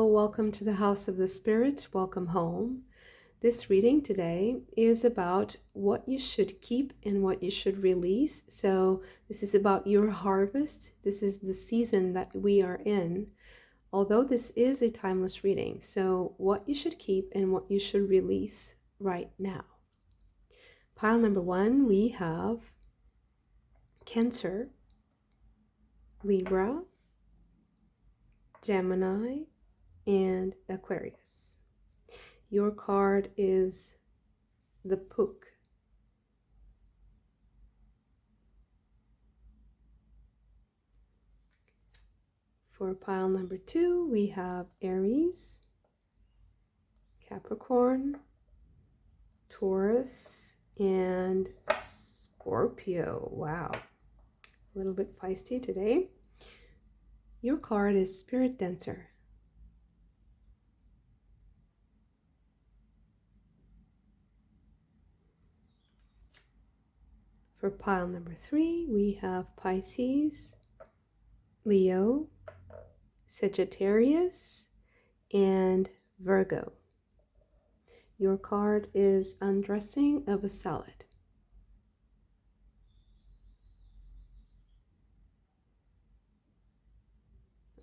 welcome to the House of the Spirit. Welcome home. This reading today is about what you should keep and what you should release. So this is about your harvest. This is the season that we are in, although this is a timeless reading. So what you should keep and what you should release right now. Pile number 1, we have Cancer, Libra, Gemini, and Aquarius. Your card is the Puck. For pile number 2, we have Aries, Capricorn, Taurus, and Scorpio. Wow, a little bit feisty today. Your card is Spirit Dancer. For pile number 3, we have Pisces, Leo, Sagittarius, and Virgo. Your card is Undressing of a Salad.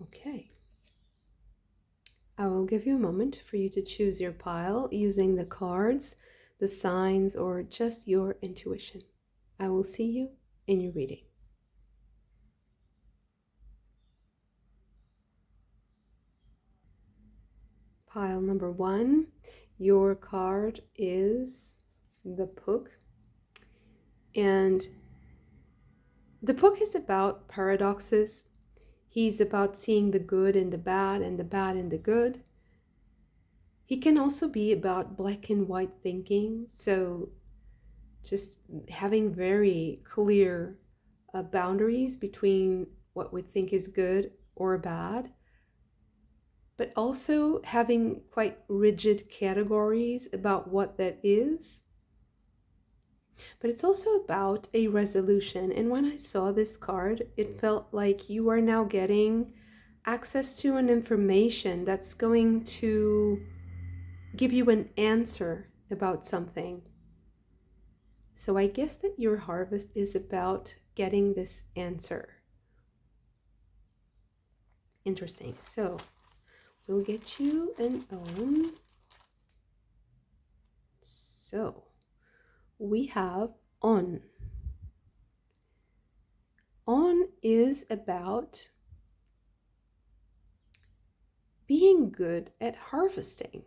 Okay. I will give you a moment for you to choose your pile using the cards, the signs, or just your intuition. I will see you in your reading. Pile number 1, your card is the Puck. And the Puck is about paradoxes. He's about seeing the good in the bad and the bad in the good. He can also be about black and white thinking. So just having very clear boundaries between what we think is good or bad, but also having quite rigid categories about what that is. But it's also about a resolution. And when I saw this card, it felt like you are now getting access to an information that's going to give you an answer about something. So I guess that your harvest is about getting this answer. Interesting. So we'll get you an OM. So we have On. On is about being good at harvesting.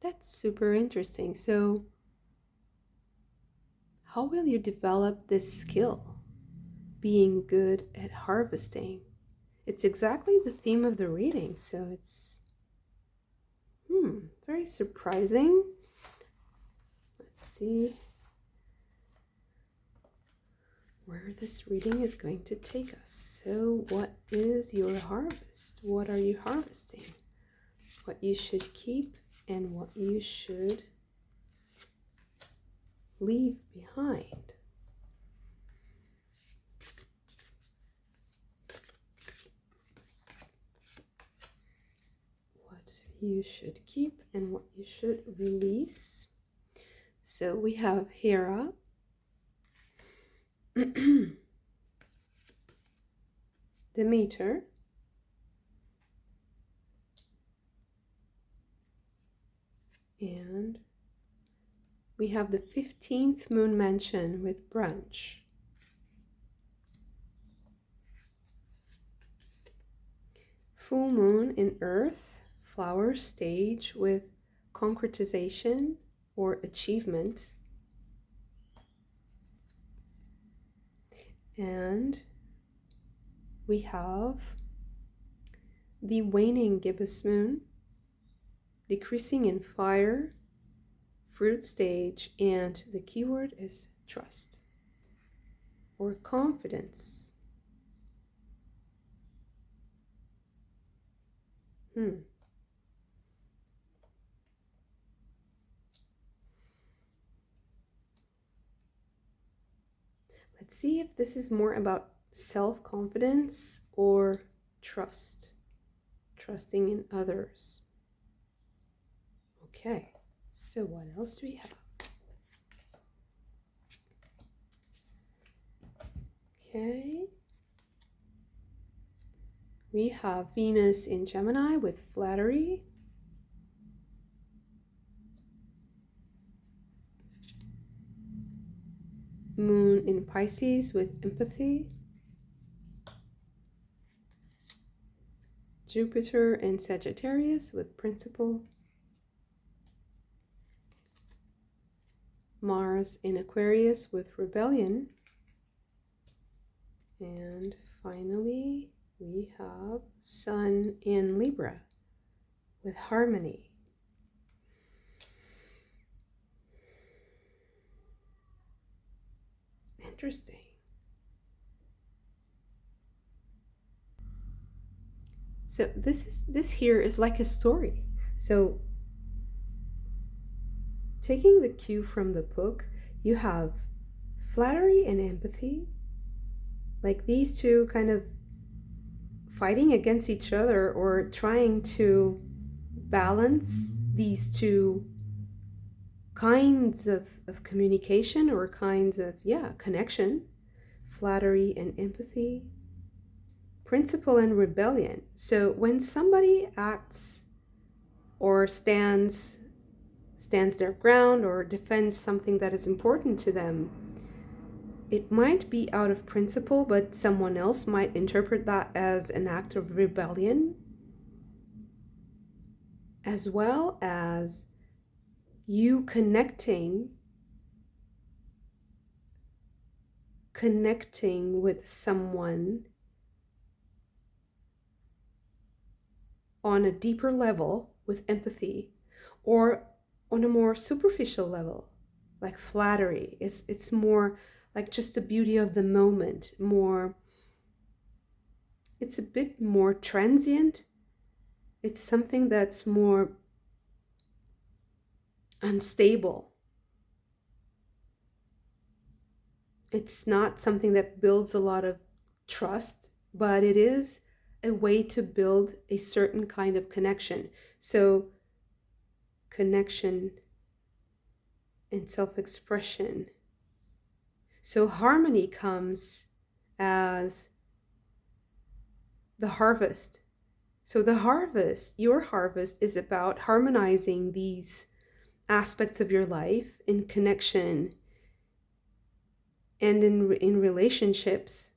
That's super interesting. So how will you develop this skill? Being good at harvesting. It's exactly the theme of the reading, so it's very surprising. Let's see where this reading is going to take us. So what is your harvest? What are you harvesting? What you should keep and what you should leave behind. What you should keep and what you should release. So we have Hera, Demeter, and we have the 15th moon mansion with brunch. Full moon in earth, flower stage with concretization or achievement. And we have the waning gibbous moon, decreasing in fire, fruit stage, and the keyword is trust or confidence. Let's see if this is more about self-confidence or trust. trusting in others. Okay, so what else do we have? Okay, we have Venus in Gemini with flattery. Moon in Pisces with empathy. Jupiter in Sagittarius with principle. Mars in Aquarius with rebellion. And finally, we have Sun in Libra with harmony. Interesting. So this here is like a story. So taking the cue from the book, you have flattery and empathy, like these two kind of fighting against each other or trying to balance these two kinds of communication or kinds of, connection. Flattery and empathy. Principle and rebellion. So when somebody acts or stands their ground or defends something that is important to them, it might be out of principle, but someone else might interpret that as an act of rebellion, as well as you connecting with someone on a deeper level with empathy, or on a more superficial level like flattery. It's more like just the beauty of the moment, it's a bit more transient. It's something that's more unstable. It's not something that builds a lot of trust, but it is a way to build a certain kind of connection. So connection and self-expression. So harmony comes as the harvest. So the harvest, your harvest, is about harmonizing these aspects of your life in connection and in relationships.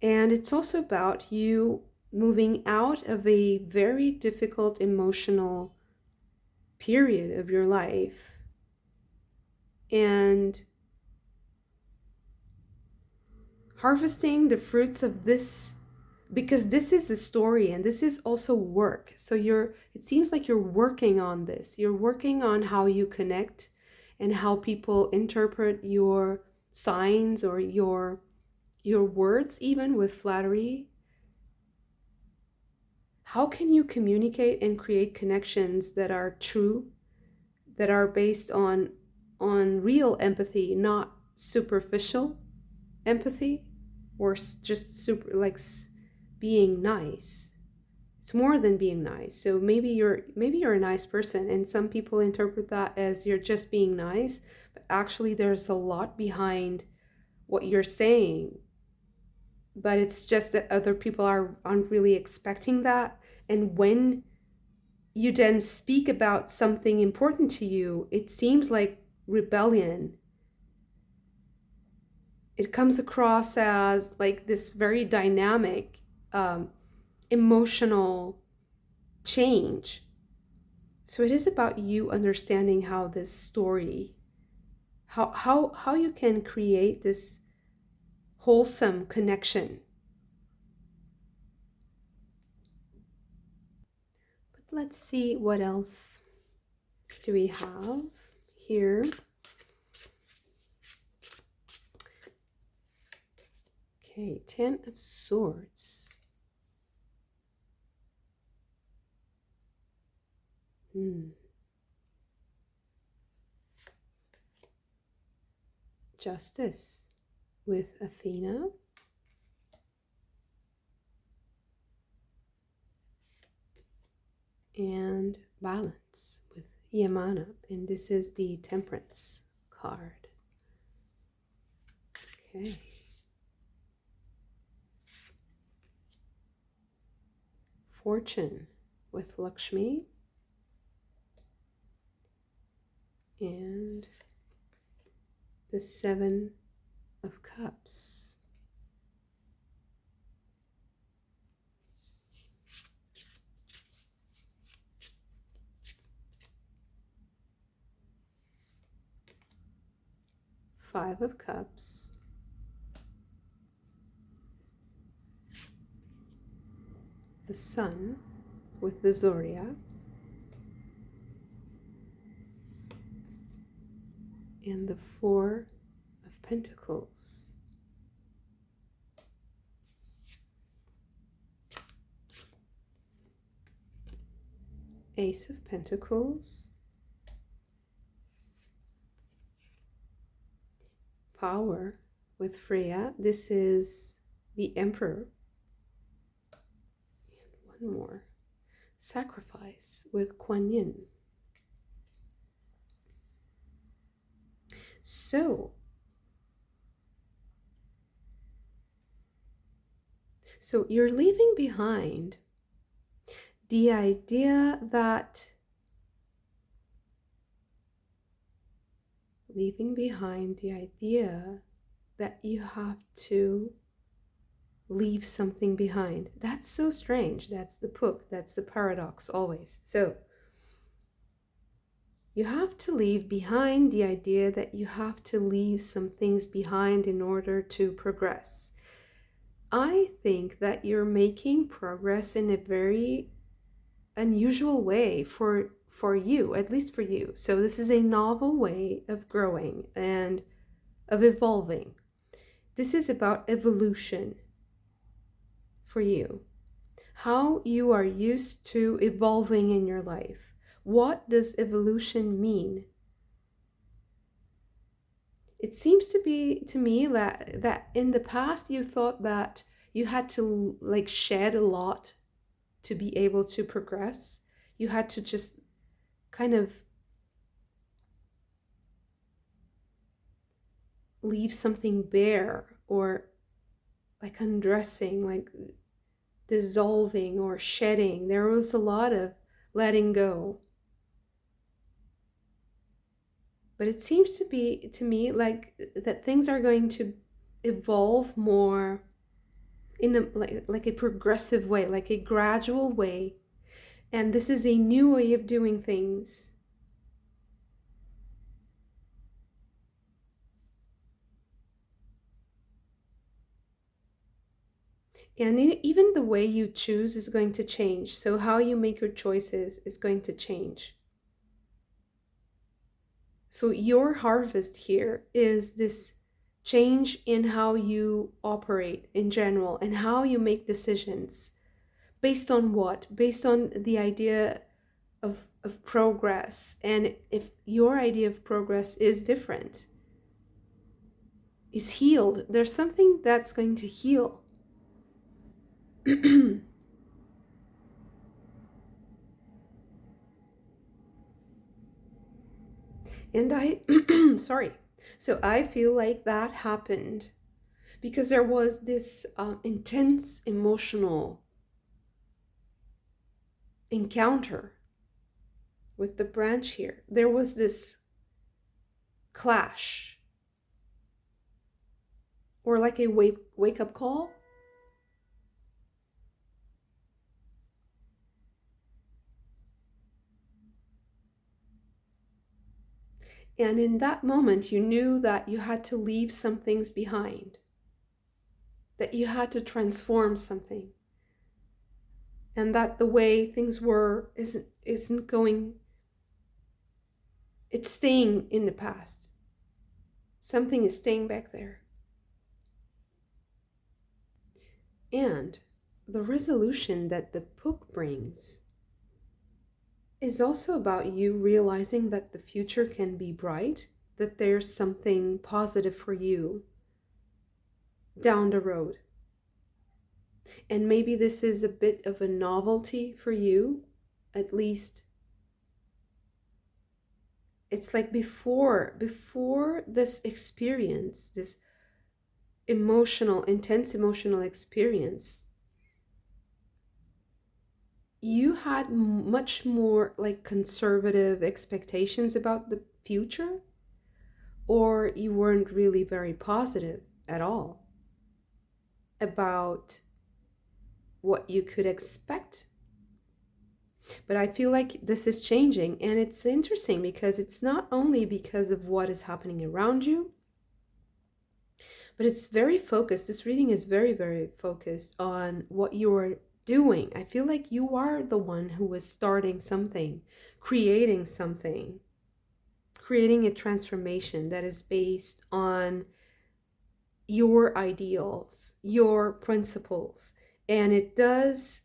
And it's also about you moving out of a very difficult emotional period of your life and harvesting the fruits of this, because this is a story and this is also work. So it seems like you're working on this. You're working on how you connect and how people interpret your signs or your words, even with flattery. How can you communicate and create connections that are true, that are based on real empathy, not superficial empathy, or just super like being nice? It's more than being nice. So maybe you're a nice person, and some people interpret that as you're just being nice, but actually there's a lot behind what you're saying. But it's just that other people aren't really expecting that. And when you then speak about something important to you, it seems like rebellion. It comes across as like this very dynamic, emotional change. So it is about you understanding how this story, how you can create this wholesome connection. But let's see, what else do we have here? Okay, 10 of Swords. Justice with Athena. and balance with Yamana. And this is the Temperance card. Okay. Fortune with Lakshmi. And the Seven of Cups. Five of Cups. The Sun with the zodiac. And the Four of Pentacles. Ace of Pentacles. Power with Freya. This is the Emperor. And one more. Sacrifice with Kuan Yin. So you're leaving behind the idea that you have to leave something behind. That's so strange. That's the Puk. That's the paradox always. So you have to leave behind the idea that you have to leave some things behind in order to progress. I think that you're making progress in a very unusual way for you, at least for you. So this is a novel way of growing and of evolving. This is about evolution for you. How you are used to evolving in your life. What does evolution mean? It seems to me that in the past you thought that you had to like shed a lot to be able to progress. You had to just kind of leave something bare, or like undressing, like dissolving or shedding. There was a lot of letting go. But it seems to me like that things are going to evolve more in a progressive way, like a gradual way. And this is a new way of doing things. And even the way you choose is going to change. So how you make your choices is going to change. So your harvest here is this change in how you operate in general and how you make decisions. Based on what? Based on the idea of progress. And if your idea of progress is different, is healed, there's something that's going to heal. And so I feel like that happened because there was this intense emotional encounter with the branch here. There was this clash, or like a wake up call. And in that moment, you knew that you had to leave some things behind, that you had to transform something, and that the way things were isn't going, it's staying in the past. Something is staying back there. And the resolution that the Puk brings is also about you realizing that the future can be bright, that there's something positive for you down the road. And maybe this is a bit of a novelty for you at least it's like before this experience, this intense emotional experience, you had much more like conservative expectations about the future, or you weren't really very positive at all about what you could expect. But I feel like this is changing, and it's interesting because it's not only because of what is happening around you, but it's very focused. This reading is very, very focused on what you're doing. I feel like you are the one who was starting something, creating something, creating a transformation that is based on your ideals, your principles. And it does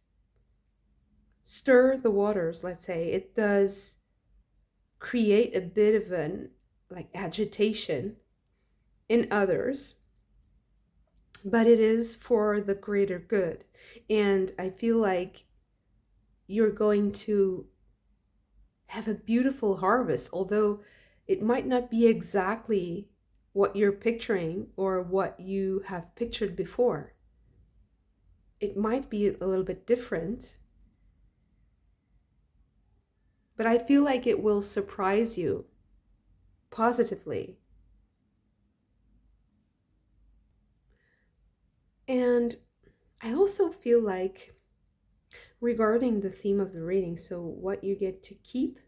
stir the waters, let's say. It does create a bit of an like agitation in others, but it is for the greater good. And I feel like you're going to have a beautiful harvest, although it might not be exactly what you're picturing or what you have pictured before. It might be a little bit different, but I feel like it will surprise you positively. And I also feel like, regarding the theme of the reading, so what you get to keep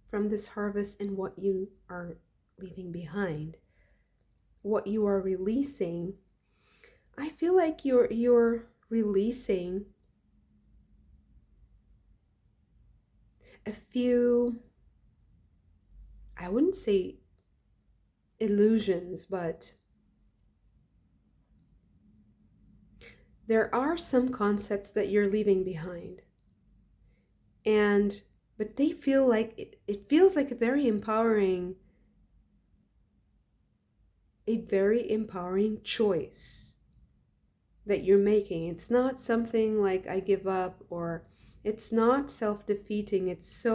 from this harvest and what you are leaving behind, what you are releasing, I feel like you're releasing a few, I wouldn't say illusions, but there are some concepts that you're leaving behind. But they feel like it feels like a very empowering choice that you're making. It's not something like I give up, or it's not self-defeating. It's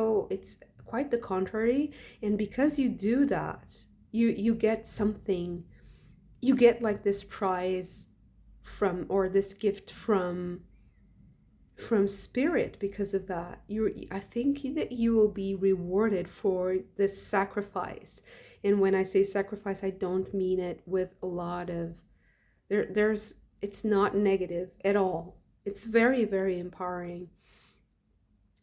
quite the contrary. And because you do that, you get something, you get like this prize from, or this gift from spirit. Because of that, I think that you will be rewarded for this sacrifice. And when I say sacrifice, I don't mean it with a lot of there's it's not negative at all. It's very, very empowering.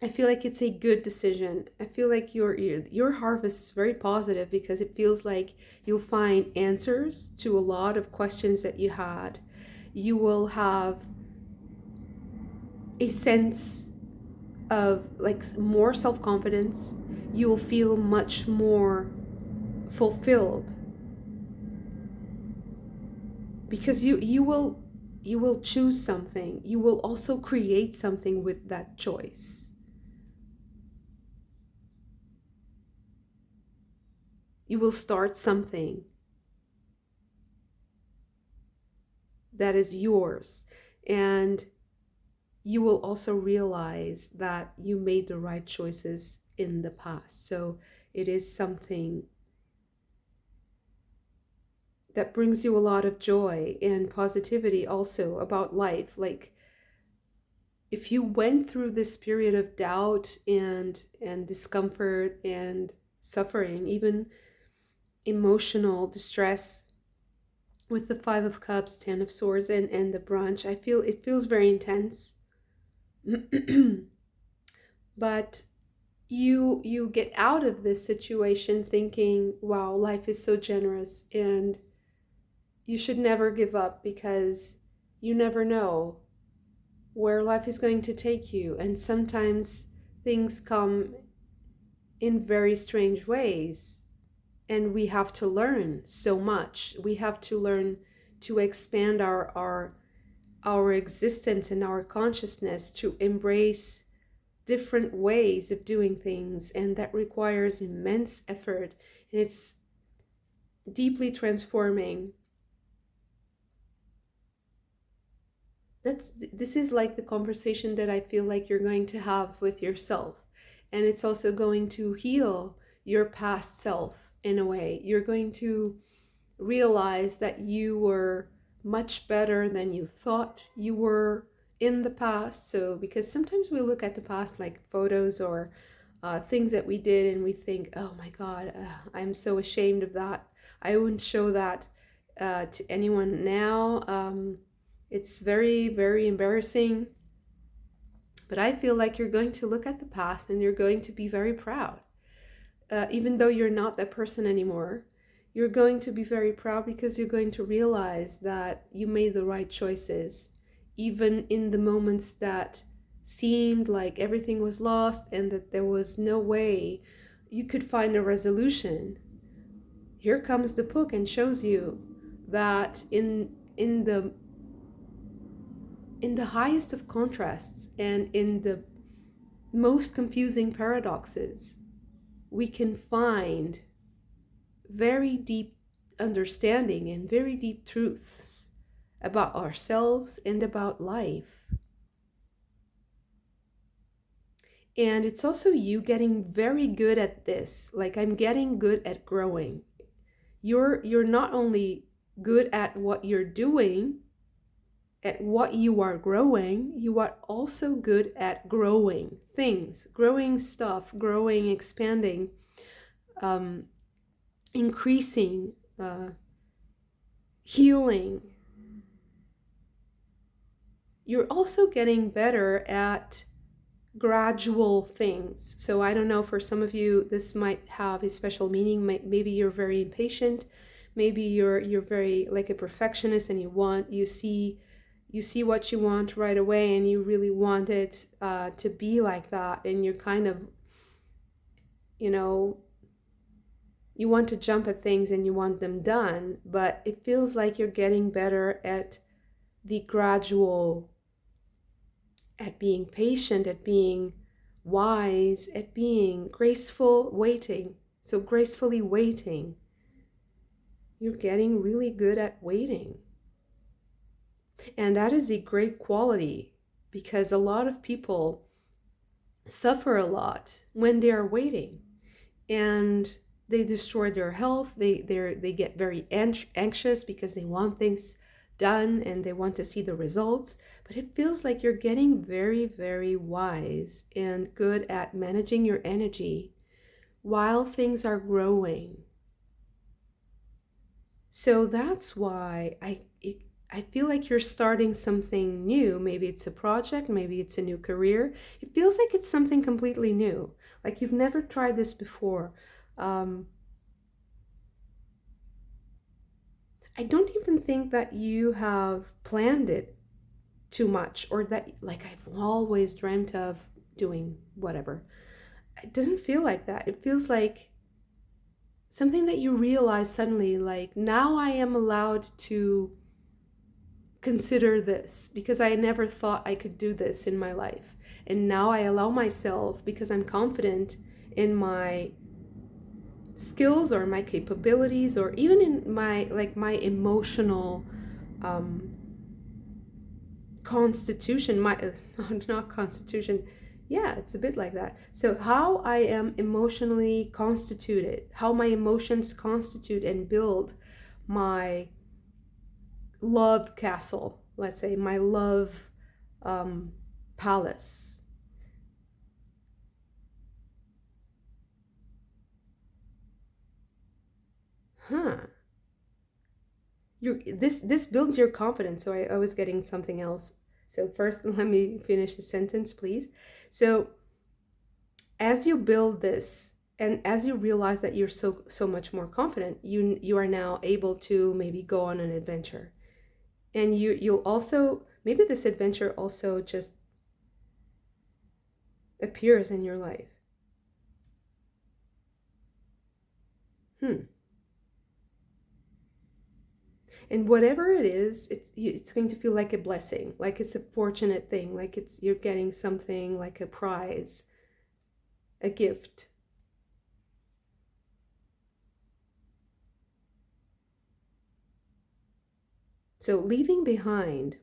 I feel like it's a good decision. I feel like your harvest is very positive, because it feels like you'll find answers to a lot of questions that you had. You will have a sense of like more self-confidence. You will feel much more fulfilled, because you will choose something. You will also create something with that choice. You will start something that is yours, and you will also realize that you made the right choices in the past. So it is something that brings you a lot of joy and positivity also about life. Like, if you went through this period of doubt and discomfort and suffering, even emotional distress, with the Five of Cups, Ten of Swords, and the Branch, I feel it feels very intense. But you get out of this situation thinking, wow, life is so generous, and you should never give up, because you never know where life is going to take you. And sometimes things come in very strange ways, and we have to learn so much. We have to learn to expand our existence and our consciousness, to embrace different ways of doing things, and that requires immense effort, and it's deeply transforming. This is like the conversation that I feel like you're going to have with yourself, And it's also going to heal your past self in a way. You're going to realize that you were much better than you thought you were in the past. So, because sometimes we look at the past like photos or things that we did and we think, oh my God, I'm so ashamed of that. I wouldn't show that to anyone now. It's very, very embarrassing. But I feel like you're going to look at the past and you're going to be very proud. Even though you're not that person anymore, you're going to be very proud because you're going to realize that you made the right choices, even in the moments that seemed like everything was lost and that there was no way you could find a resolution. Here comes the book and shows you that in the highest of contrasts and in the most confusing paradoxes, we can find very deep understanding and very deep truths about ourselves and about life. And it's also you getting very good at this. Like, I'm getting good at growing. You're not only good at what you're doing, at what you are growing, you are also good at growing things, growing stuff, growing, expanding, increasing, healing. You're also getting better at gradual things. So I don't know, for some of you this might have a special meaning. Maybe you're very impatient, maybe you're very like a perfectionist and you see what you want right away and you really want it to be like that, and you're kind of, you want to jump at things and you want them done, but it feels like you're getting better at the gradual, at being patient, at being wise, at being graceful, waiting. So gracefully waiting. You're getting really good at waiting. And that is a great quality, because a lot of people suffer a lot when they are waiting, and they destroy their health. They get very anxious because they want things done and they want to see the results. But it feels like you're getting very, very wise and good at managing your energy while things are growing. So that's why I feel like you're starting something new. Maybe it's a project, maybe it's a new career. It feels like it's something completely new, like you've never tried this before. I don't even think that you have planned it too much, or that like I've always dreamt of doing whatever. It doesn't feel like that. It feels like something that you realize suddenly, like, now I am allowed to consider this because I never thought I could do this in my life. And now I allow myself, because I'm confident in my skills or my capabilities, or even in my emotional constitution, not constitution, yeah, it's a bit like that. So how I am emotionally constituted, how my emotions constitute and build my love castle, let's say, my love palace. This builds your confidence. So I was getting something else. So first, let me finish the sentence, please. So as you build this, and as you realize that you're so much more confident, you are now able to maybe go on an adventure, and you'll also, maybe this adventure also just appears in your life. And whatever it is, it's going to feel like a blessing, like it's a fortunate thing, like you're getting something like a prize, a gift. So leaving behind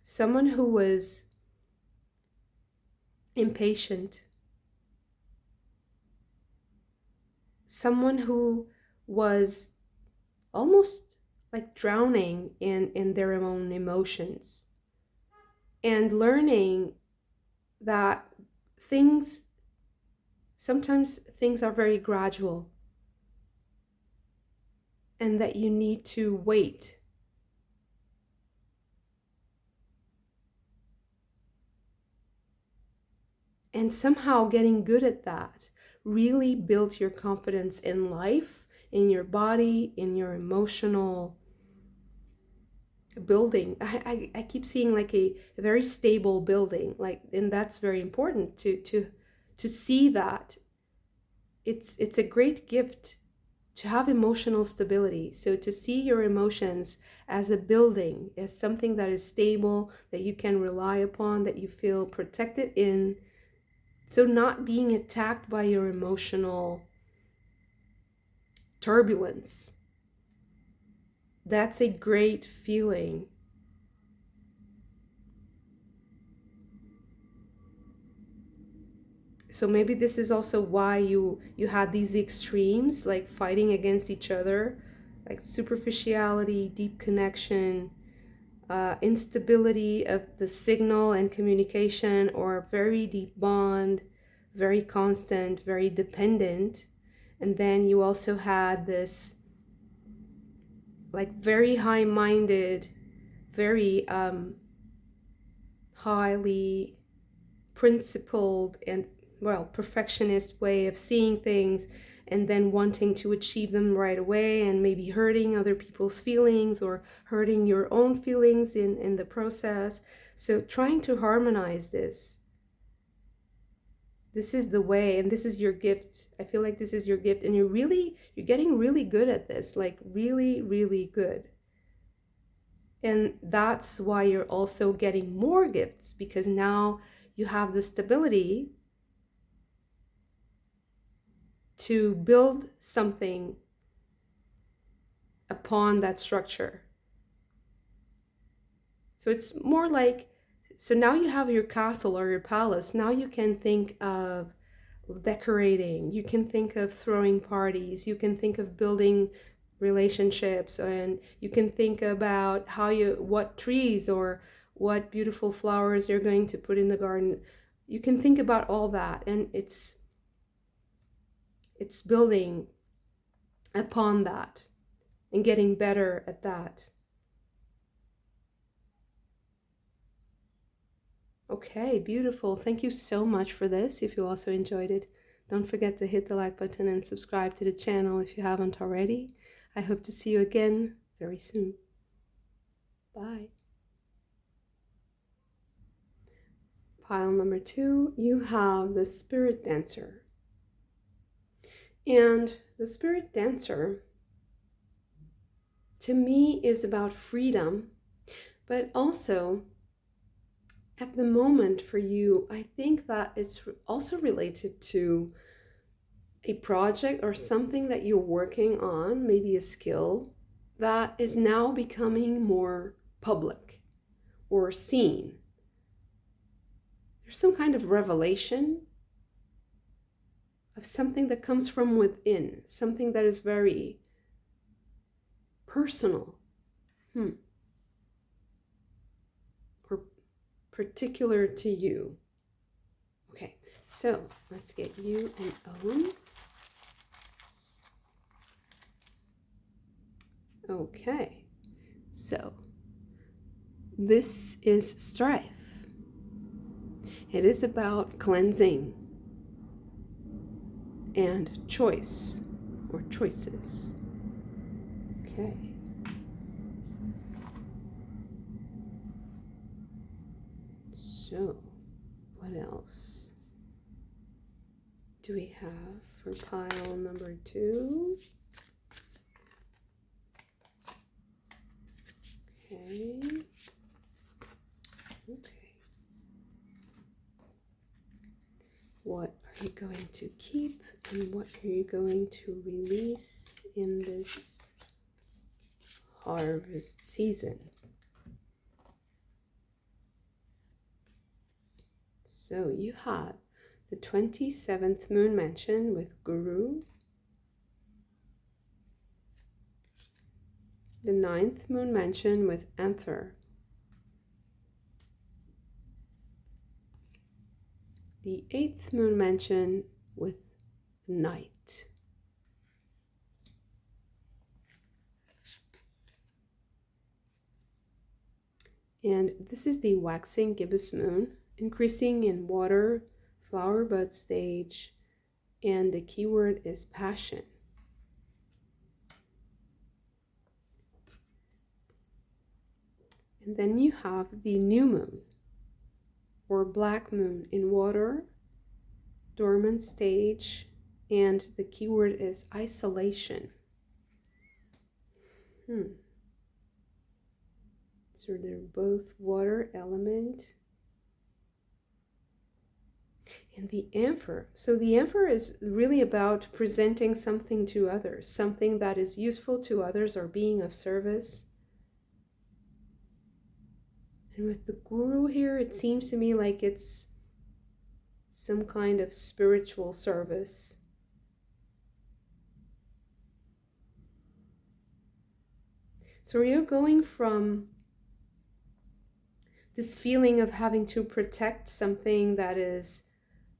someone who was impatient, someone who was almost like drowning in their own emotions, and learning that sometimes things are very gradual, and that you need to wait. And somehow getting good at that really built your confidence in life, in your body, in your emotional building. I keep seeing like a very stable building, like, and that's very important to see that it's a great gift to have emotional stability. So to see your emotions as a building, as something that is stable, that you can rely upon, that you feel protected in. So not being attacked by your emotional turbulence. That's a great feeling. So maybe this is also why you had these extremes, like fighting against each other, like superficiality, deep connection, instability of the signal and communication, or very deep bond, very constant, very dependent. And then you also had this like very high-minded, very highly principled and, well, perfectionist way of seeing things, and then wanting to achieve them right away, and maybe hurting other people's feelings or hurting your own feelings in the process. So trying to harmonize this is the way, and this is your gift. I feel like this is your gift, and you're getting really good at this, like really, really good. And that's why you're also getting more gifts, because now you have the stability to build something upon that structure. So it's more like, so now you have your castle or your palace. Now you can think of decorating, you can think of throwing parties, you can think of building relationships, and you can think about what trees or what beautiful flowers you're going to put in the garden. You can think about all that, and it's building upon that and getting better at that. Okay, beautiful. Thank you so much for this. If you also enjoyed it, don't forget to hit the like button and subscribe to the channel if you haven't already. I hope to see you again very soon. Bye. Pile number 2, you have the Spirit Dancer. And the Spirit Dancer, to me, is about freedom, but also at the moment for you, I think that it's also related to a project or something that you're working on, maybe a skill that is now becoming more public or seen. There's some kind of revelation of something that comes from within, something that is very personal, or particular to you. Okay, so let's get you an O. Okay, so this is strife. It is about cleansing and choice or choices. Okay. So, what else do we have for pile number 2? Okay. What are you going to keep, and what are you going to release in this harvest season? So you have the 27th moon mansion with Guru, the 9th moon mansion with Emperor, the 8th moon mansion with Knight, and this is the waxing gibbous moon, increasing in water, flower bud stage, and the keyword is passion. And then you have the new moon or black moon in water, dormant stage, and the keyword is isolation. So they're both water element. And the Emperor. So the Emperor is really about presenting something to others, something that is useful to others or being of service. And with the Guru here, it seems to me like it's some kind of spiritual service. So you're going from this feeling of having to protect something that is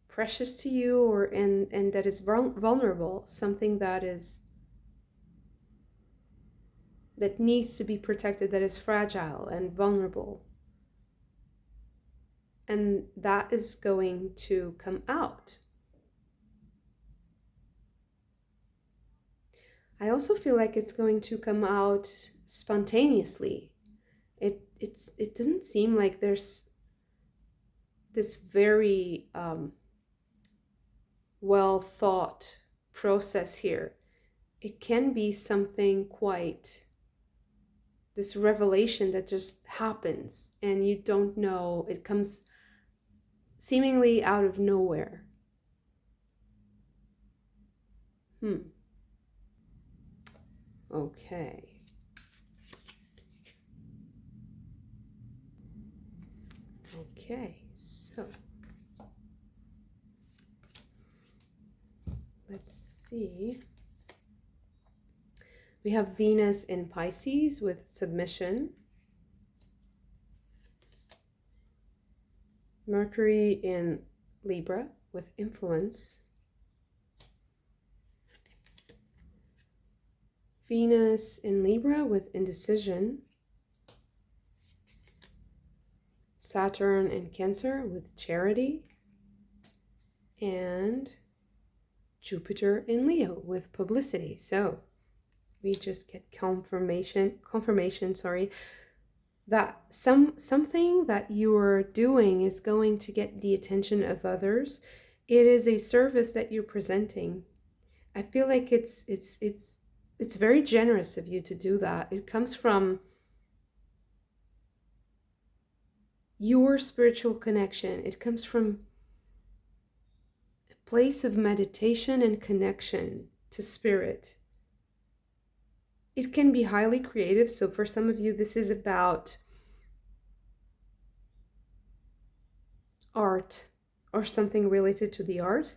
precious to you, or and that is vulnerable, something that needs to be protected, that is fragile and vulnerable. And that is going to come out. I also feel like it's going to come out spontaneously. It doesn't seem like there's this very well thought process here. It can be something quite, this revelation that just happens and you don't know, it comes seemingly out of nowhere. Okay. Okay, so let's see. We have Venus in Pisces with submission, Mercury in Libra with influence, Venus in Libra with indecision, Saturn in Cancer with charity, and Jupiter in Leo with publicity. So we just get confirmation, that something that you are doing is going to get the attention of others. It is a service that you're presenting. I feel like it's very generous of you to do that. It comes from your spiritual connection. It comes from a place of meditation and connection to spirit. It can be highly creative. So for some of you, this is about art or something related to the art,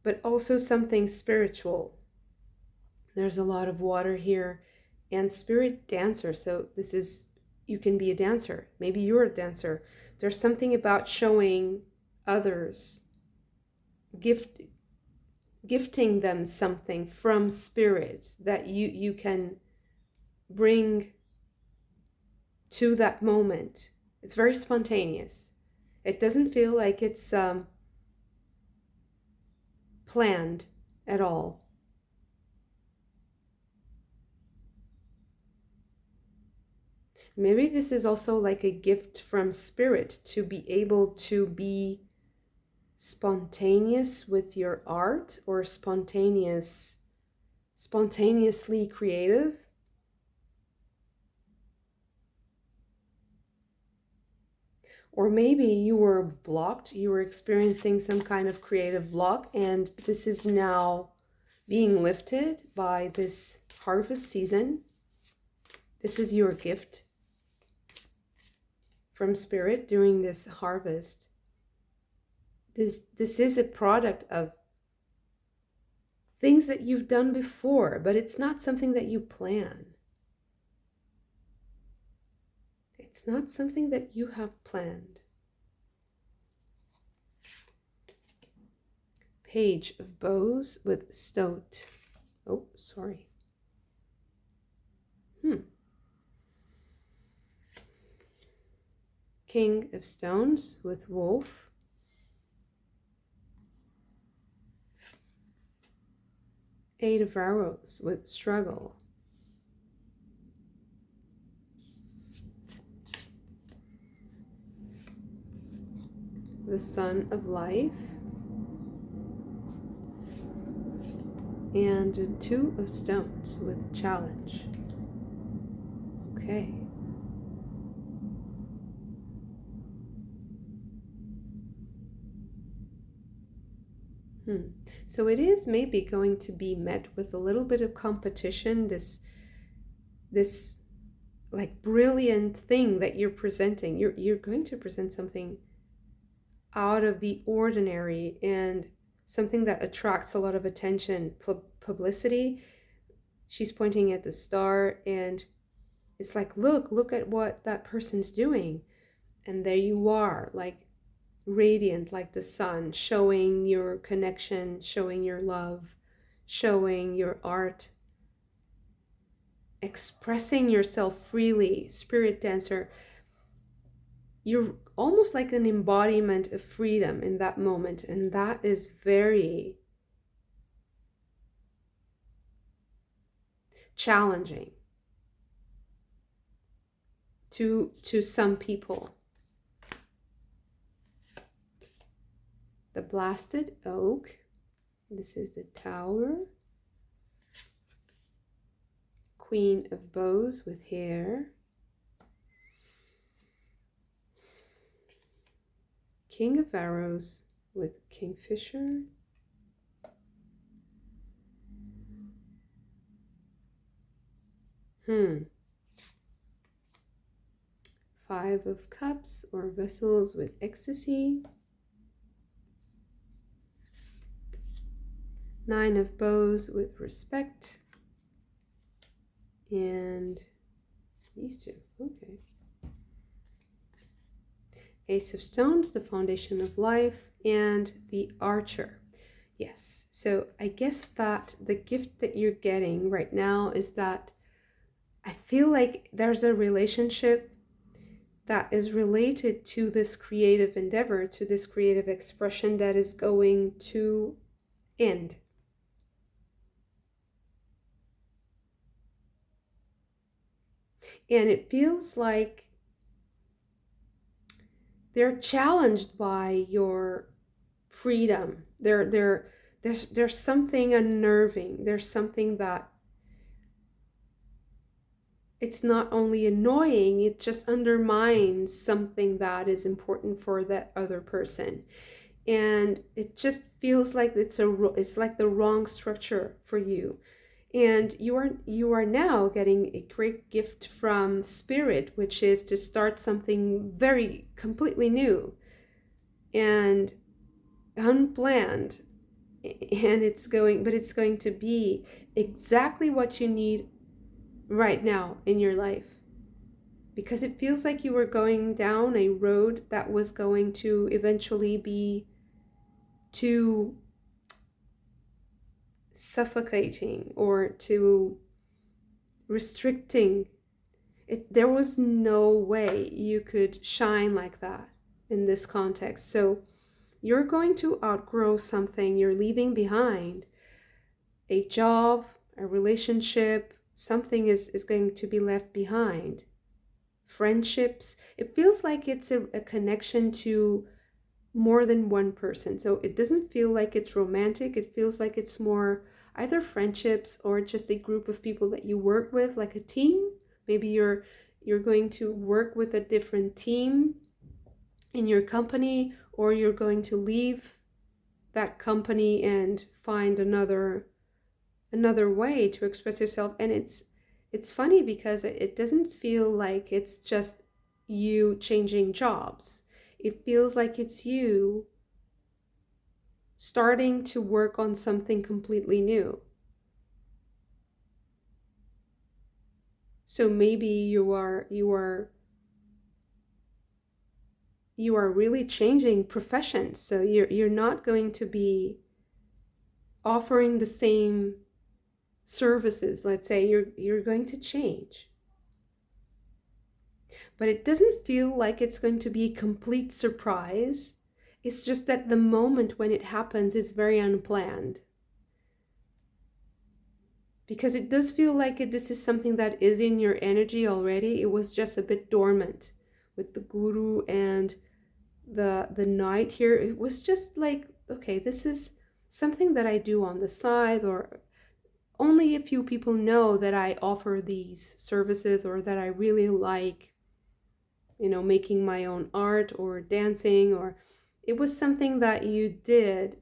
but also something spiritual. There's a lot of water here and spirit dancer. So this is, you can be a dancer. Maybe you're a dancer. There's something about showing others, gifting them something from spirit that you can bring to that moment. It's very spontaneous. It doesn't feel like it's planned at all. Maybe this is also like a gift from spirit to be able to be spontaneous with your art, or spontaneously creative. Or maybe you were blocked, you were experiencing some kind of creative block, and this is now being lifted by this harvest season. This is your gift from spirit during this harvest. This is a product of things that you've done before, but it's not something that you plan. It's not something that you have planned. Page of Bows with Stoat. Oh, sorry. King of Stones with Wolf. Eight of Arrows with Struggle. The Sun of Life. And Two of Stones with Challenge. Okay. So it is maybe going to be met with a little bit of competition, this like brilliant thing that you're presenting. You're going to present something out of the ordinary and something that attracts a lot of attention, publicity. She's pointing at the star and it's like, look at what that person's doing. And there you are, like radiant like the sun, showing your connection, showing your love, showing your art, expressing yourself freely. Spirit dancer, you're almost like an embodiment of freedom in that moment, and that is very challenging to some people. The Blasted Oak. This is the Tower. Queen of Bows with hair. King of Arrows with Kingfisher. Five of Cups or Vessels with Ecstasy. Nine of Bows with Respect. And these two, okay. Ace of Stones, the Foundation of Life, and the Archer. Yes, so I guess that the gift that you're getting right now is that I feel like there's a relationship that is related to this creative endeavor, to this creative expression that is going to end. And it feels like they're challenged by your freedom. There's something unnerving. There's something that it's not only annoying, it just undermines something that is important for that other person. And it just feels like it's like the wrong structure for you. And you are now getting a great gift from Spirit, which is to start something very completely new and unplanned. And it's going to be exactly what you need right now in your life. Because it feels like you were going down a road that was going to eventually be too suffocating or to restricting it. There was no way you could shine like that in this context. So you're going to outgrow something. You're leaving behind a job, a relationship. Something is going to be left behind. Friendships. It feels like it's a connection to more than one person. So it doesn't feel like it's romantic. It feels like it's more either friendships or just a group of people that you work with, like a team. Maybe you're going to work with a different team in your company, or you're going to leave that company and find another way to express yourself. And it's funny because it doesn't feel like it's just you changing jobs. It feels like it's you starting to work on something completely new. So maybe you are really changing professions. So you're not going to be offering the same services. Let's say you're going to change. But it doesn't feel like it's going to be a complete surprise. It's just that the moment when it happens is very unplanned. Because it does feel like this is something that is in your energy already. It was just a bit dormant with the guru and the knight here. It was just like, okay, this is something that I do on the side, or only a few people know that I offer these services, or that I really like, making my own art or dancing, or it was something that you did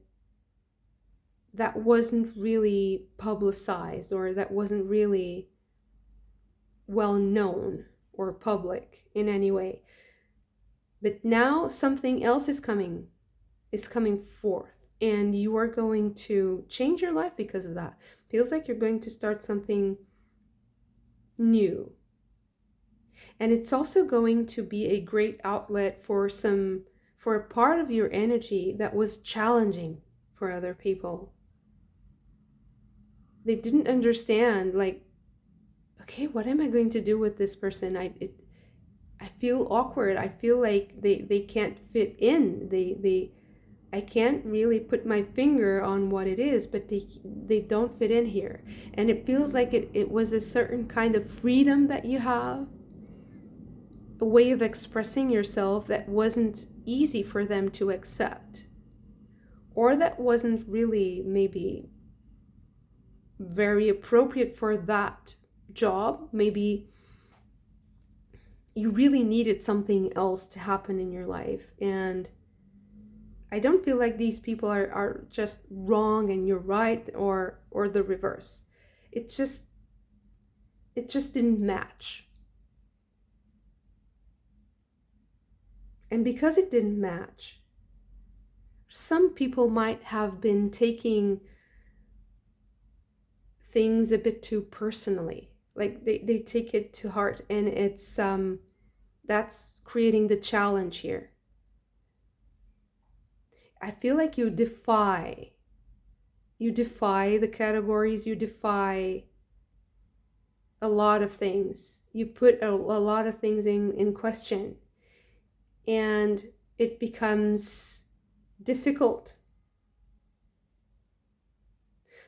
that wasn't really publicized, or that wasn't really well known or public in any way. But now something else is coming forth, and you are going to change your life because of that. Feels like you're going to start something new. And it's also going to be a great outlet for a part of your energy that was challenging for other people. They didn't understand, like, okay, what am I going to do with this person? I feel awkward. I feel like they can't fit in. I can't really put my finger on what it is, but they don't fit in here. And it feels like it was a certain kind of freedom that you have, a way of expressing yourself that wasn't easy for them to accept, or that wasn't really maybe very appropriate for that job. Maybe you really needed something else to happen in your life. And I don't feel like these people are just wrong and you're right, or the reverse. It just didn't match. And because it didn't match, some people might have been taking things a bit too personally. Like they take it to heart, and it's that's creating the challenge here. I feel like you defy the categories, you defy a lot of things. You put a lot of things in question, and it becomes difficult.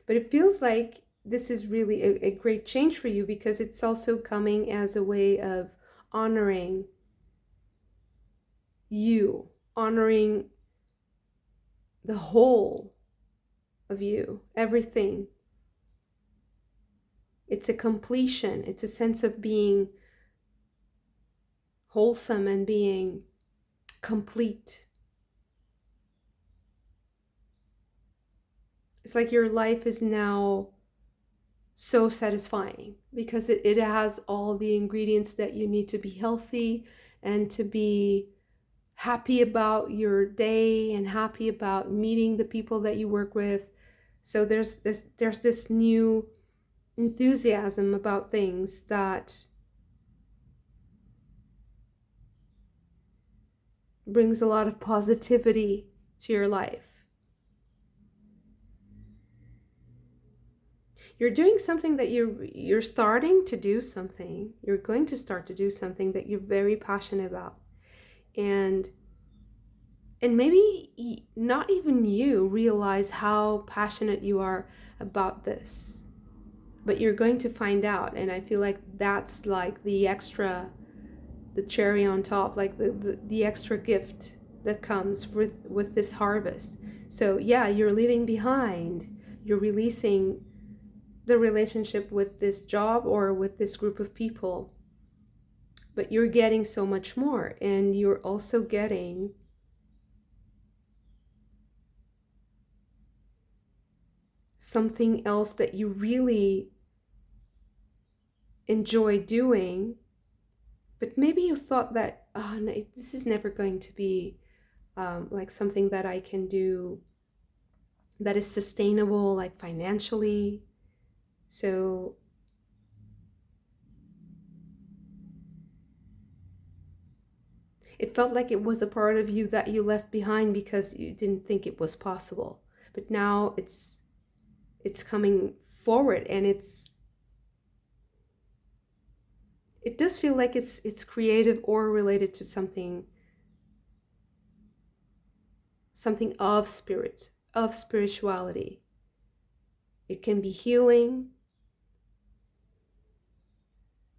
But it feels like this is really a great change for you, because it's also coming as a way of honoring you, honoring the whole of you, everything. It's a completion. It's a sense of being wholesome and being complete. It's like your life is now so satisfying, because it has all the ingredients that you need to be healthy and to be happy about your day and happy about meeting the people that you work with. So there's this new enthusiasm about things that brings a lot of positivity to your life. You're doing something that you're starting to do something. You're going to start to do something that you're very passionate about. And maybe not even you realize how passionate you are about this. But you're going to find out, and I feel like that's like the cherry on top, like the extra gift that comes with this harvest. So yeah, you're leaving behind, you're releasing the relationship with this job or with this group of people, but you're getting so much more, and you're also getting something else that you really enjoy doing. But maybe you thought that, oh, no, this is never going to be like something that I can do that is sustainable, like financially. So it felt like it was a part of you that you left behind because you didn't think it was possible. But now it's coming forward, and it does feel like it's creative or related to something of spirit, of spirituality. It can be healing.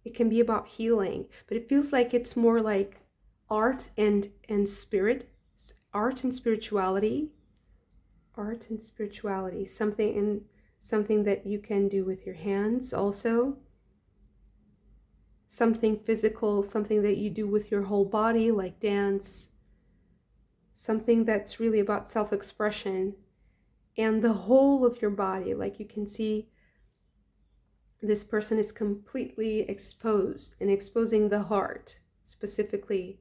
It can be about healing, but it feels like it's more like art and spirit, art and spirituality, something that you can do with your hands also, something physical, something that you do with your whole body, like dance, something that's really about self-expression and the whole of your body. Like you can see this person is completely exposed and exposing the heart specifically.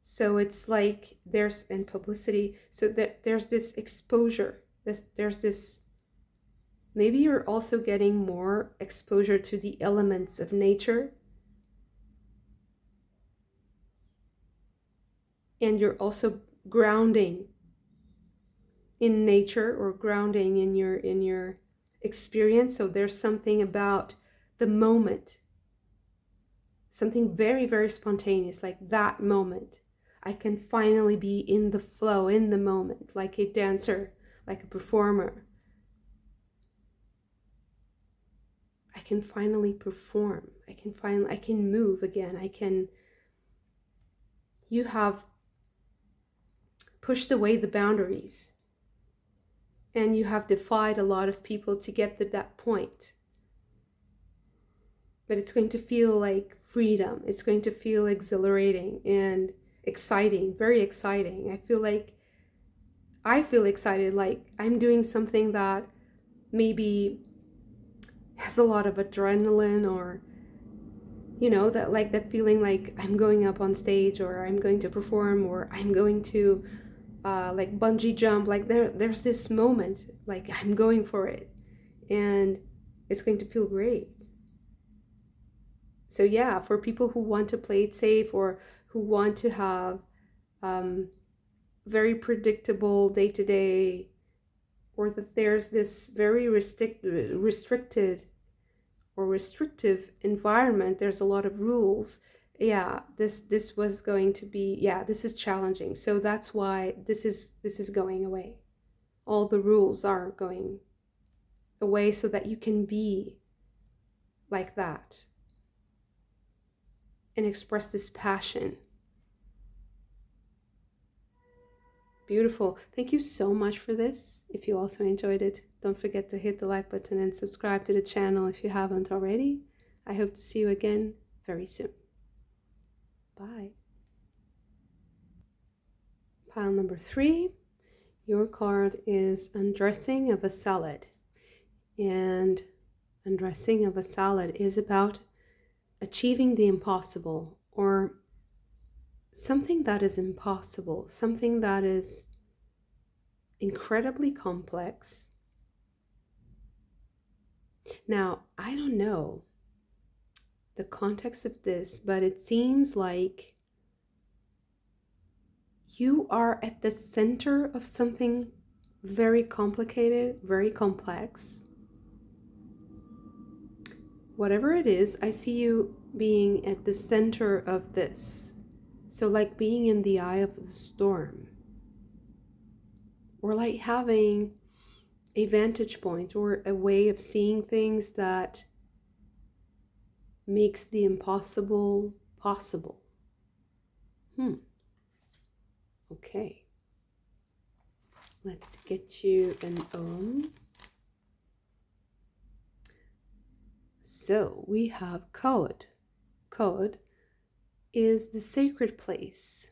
So it's like there's in publicity, so that there's this exposure, there's this, maybe you're also getting more exposure to the elements of nature, and you're also grounding in nature or grounding in your experience. So there's something about the moment, something very, very spontaneous, like that moment. I can finally be in the flow, in the moment, like a dancer, like a performer. I can finally perform. I can move again. You have pushed away the boundaries, and you have defied a lot of people to get to that point. But it's going to feel like freedom. It's going to feel exhilarating and exciting, very exciting. I feel excited, like I'm doing something that maybe has a lot of adrenaline, or that feeling like I'm going up on stage, or I'm going to perform, or I'm going to like bungee jump. Like there's this moment, like I'm going for it, and it's going to feel great. So yeah, for people who want to play it safe, or who want to have very predictable day-to-day, or that there's this very restricted or restrictive environment, there's a lot of rules. Yeah, this was going to be, yeah, this is challenging. So that's why this is going away. All the rules are going away so that you can be like that and express this passion. Beautiful. Thank you so much for this. If you also enjoyed it, don't forget to hit the like button and subscribe to the channel if you haven't already. I hope to see you again very soon. Bye. Pile number 3. Your card is Undressing of a Salad. And Undressing of a Salad is about achieving the impossible, or something that is impossible, something that is incredibly complex. Now, I don't know the context of this, but it seems like you are at the center of something very complicated, very complex. Whatever it is, I see you being at the center of this. So like being in the eye of the storm, or like having a vantage point or a way of seeing things that makes the impossible possible. Okay. Let's get you an Om. So we have Code. Code is the sacred place.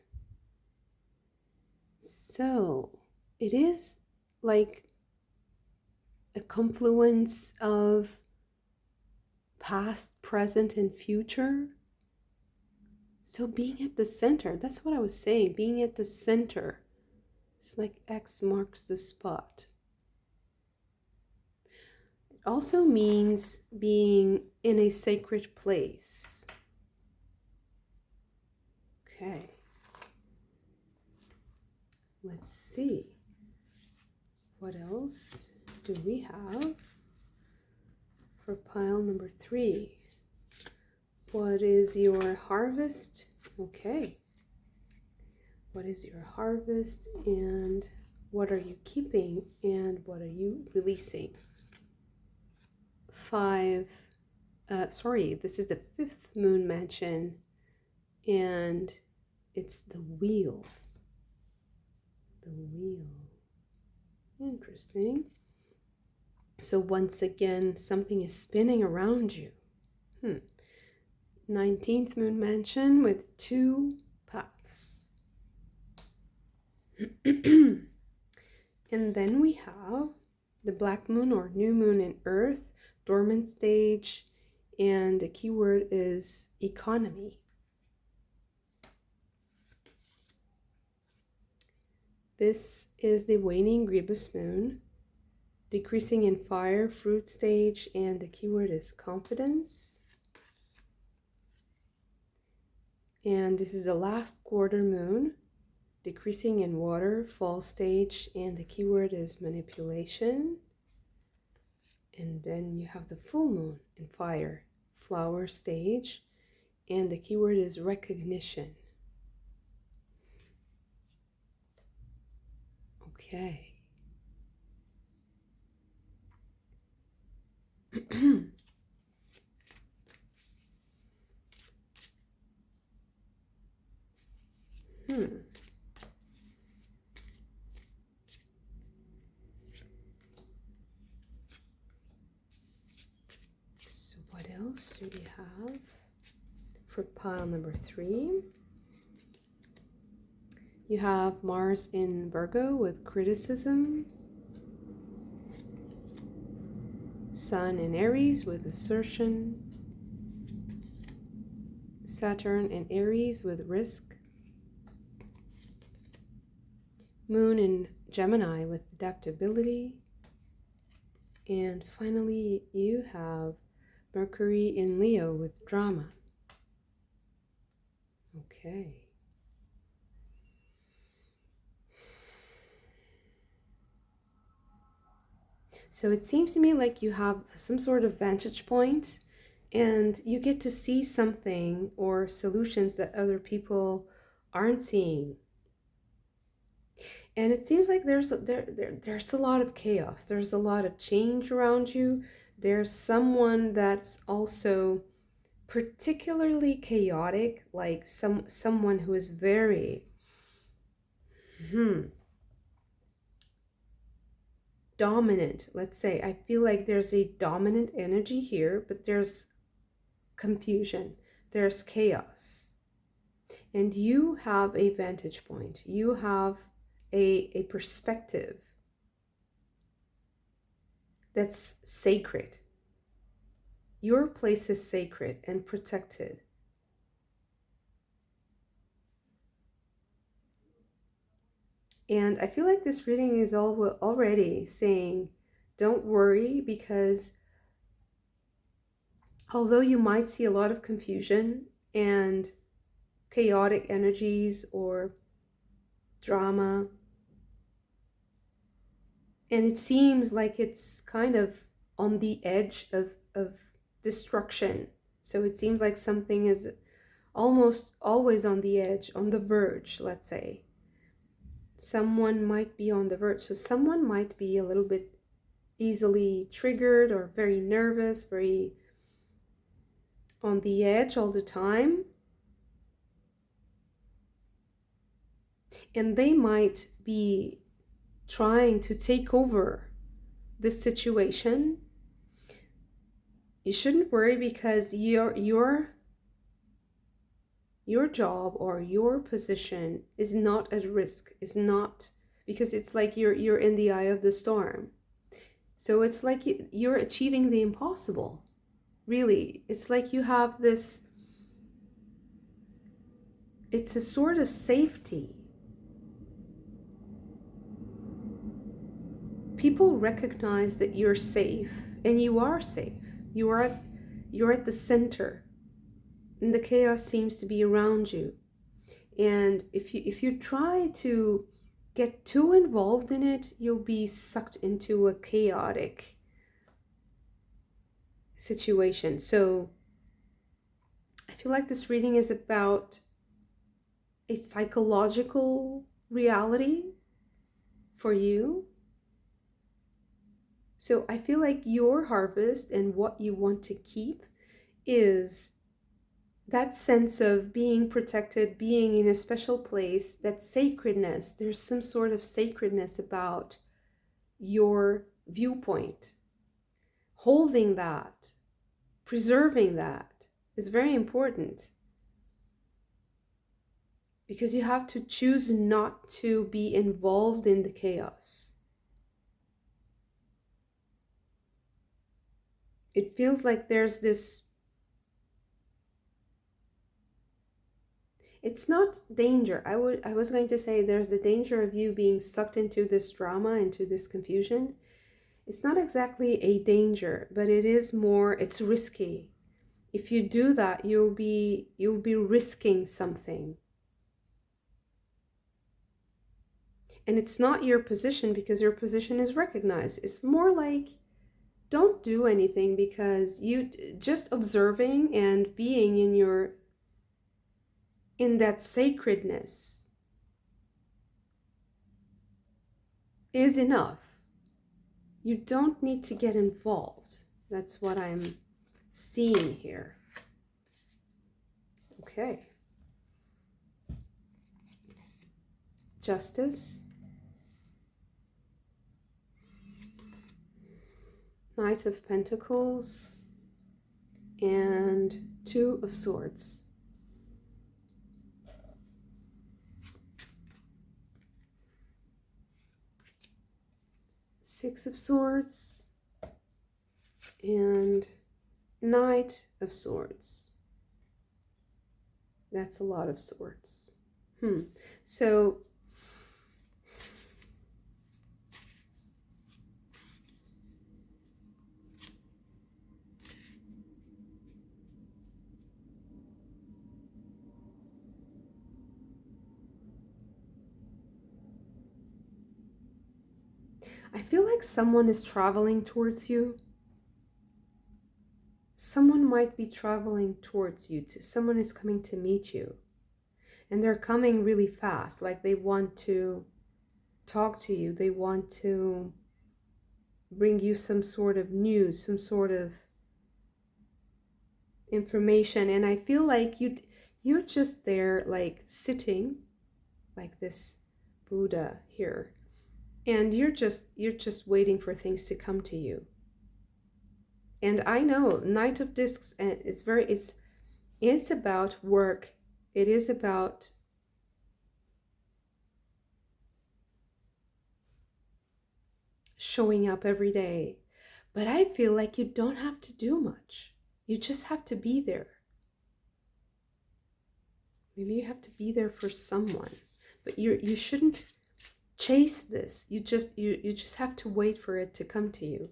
So it is like a confluence of past, present, and future. So being at the center, that's what I was saying, being at the center It's like X marks the spot. It also means being in a sacred place. Okay. Let's see. What else do we have for pile number 3? What is your harvest? Okay. What is your harvest, and what are you keeping, and what are you releasing? This is the 5th moon mansion, and it's the wheel. The wheel. Interesting. So once again, something is spinning around you. 19th moon mansion with 2 paths. And then we have the black moon or new moon in earth, dormant stage, and the keyword is economy. This is the waning gibbous moon, decreasing in fire, fruit stage, and the keyword is confidence. And this is the last quarter moon, decreasing in water, fall stage, and the keyword is manipulation. And then you have the full moon in fire, flower stage, and the keyword is recognition. Okay. So what else do we have for pile number 3? You have Mars in Virgo with criticism, Sun in Aries with assertion, Saturn in Aries with risk, Moon in Gemini with adaptability, and finally you have Mercury in Leo with drama. Okay. So it seems to me like you have some sort of vantage point and you get to see something or solutions that other people aren't seeing. And it seems like there's a lot of chaos. There's a lot of change around you. There's someone that's also particularly chaotic, like someone who is very dominant, let's say. I feel like there's a dominant energy here, but there's confusion, there's chaos. And you have a vantage point. You have a perspective that's sacred. Your place is sacred and protected. And I feel like this reading is already saying, don't worry, because although you might see a lot of confusion and chaotic energies or drama, and it seems like it's kind of on the edge of destruction. So it seems like something is almost always on the edge, on the verge, let's say. Someone might be on the verge. So someone might be a little bit easily triggered or very nervous, very on the edge all the time. And they might be trying to take over this situation. You shouldn't worry, because your job or your position is not at risk. Is not, because it's like you're in the eye of the storm. So it's like you're achieving the impossible. Really, it's like you have this, it's a sort of safety. people recognize that you're safe, and you are safe. You're at the center, and the chaos seems to be around you. And if you try to get too involved in it, you'll be sucked into a chaotic situation. So I feel like this reading is about a psychological reality for you. So I feel like your harvest and what you want to keep is that sense of being protected, being in a special place, that sacredness. There's some sort of sacredness about your viewpoint. Holding that, preserving that is very important, because you have to choose not to be involved in the chaos. It feels like there's this, it's not danger. I was going to say there's the danger of you being sucked into this drama, into this confusion. It's not exactly a danger, but it is more, it's risky. If you do that, you'll be risking something. And it's not your position, because your position is recognized. It's more like, don't do anything, because you just observing and being in that sacredness is enough. You don't need to get involved. That's what I'm seeing here. Okay. Justice. Knight of Pentacles. And Two of Swords. Six of Swords. And Knight of Swords. That's a lot of swords. So I feel like someone is traveling towards you. Someone might be traveling towards you. Someone is coming to meet you. And they're coming really fast. Like they want to talk to you. They want to bring you some sort of news, some sort of information. And I feel like you're just there, like sitting like this Buddha here. And you're just waiting for things to come to you. And I know Knight of Discs, and it's about work. It is about showing up every day. But I feel like you don't have to do much. You just have to be there. Maybe you have to be there for someone, but you shouldn't chase this. You just have to wait for it to come to you.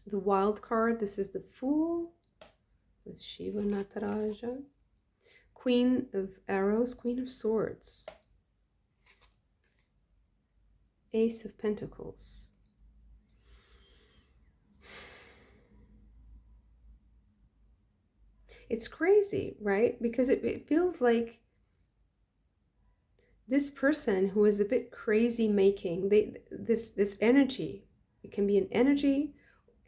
The wild card, this is the Fool with Shiva Nataraja. Queen of Arrows, Queen of Swords. Ace of Pentacles. It's crazy, right? Because it feels like this person who is a bit crazy making, this energy, it can be an energy,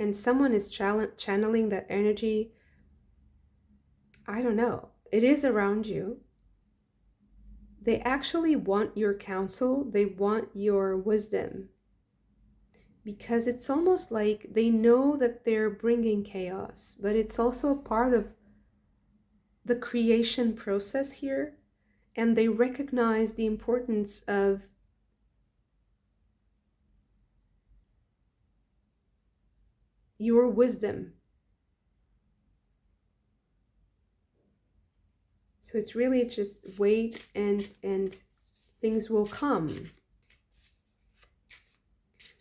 and someone is channeling that energy. I don't know. It is around you. They actually want your counsel. They want your wisdom. Because it's almost like they know that they're bringing chaos, but it's also part of the creation process here. And they recognize the importance of your wisdom. So it's really just wait and things will come.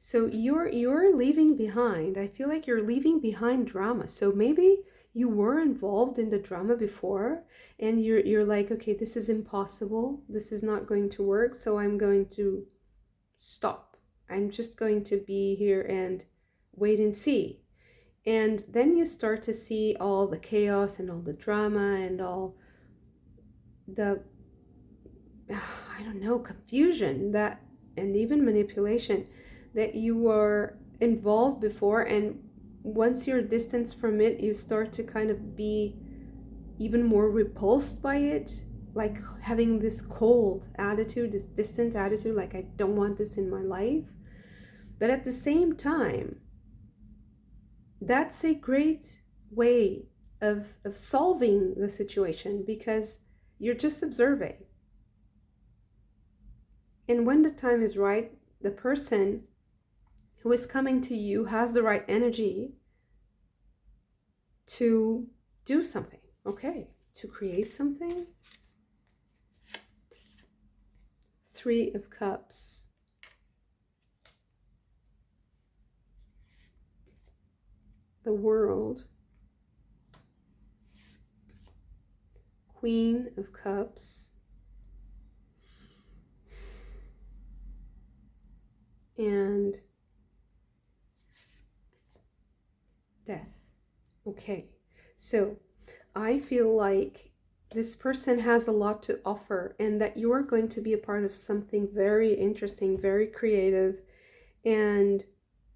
So you're leaving behind. I feel like you're leaving behind drama. So maybe you were involved in the drama before and you're like, okay, this is impossible. This is not going to work, so I'm going to stop. I'm just going to be here and wait and see. And then you start to see all the chaos and all the drama and all the I don't know, confusion that and even manipulation that you were involved before, and once you're distanced from it, you start to kind of be even more repulsed by it, like having this cold attitude, this distant attitude, like I don't want this in my life. But at the same time, that's a great way of solving the situation because you're just observing. And when the time is right, the person who is coming to you has the right energy to do something, okay? To create something. 3 of Cups. The World. Queen of Cups. And Death. Okay, so I feel like this person has a lot to offer and that you're going to be a part of something very interesting, very creative, and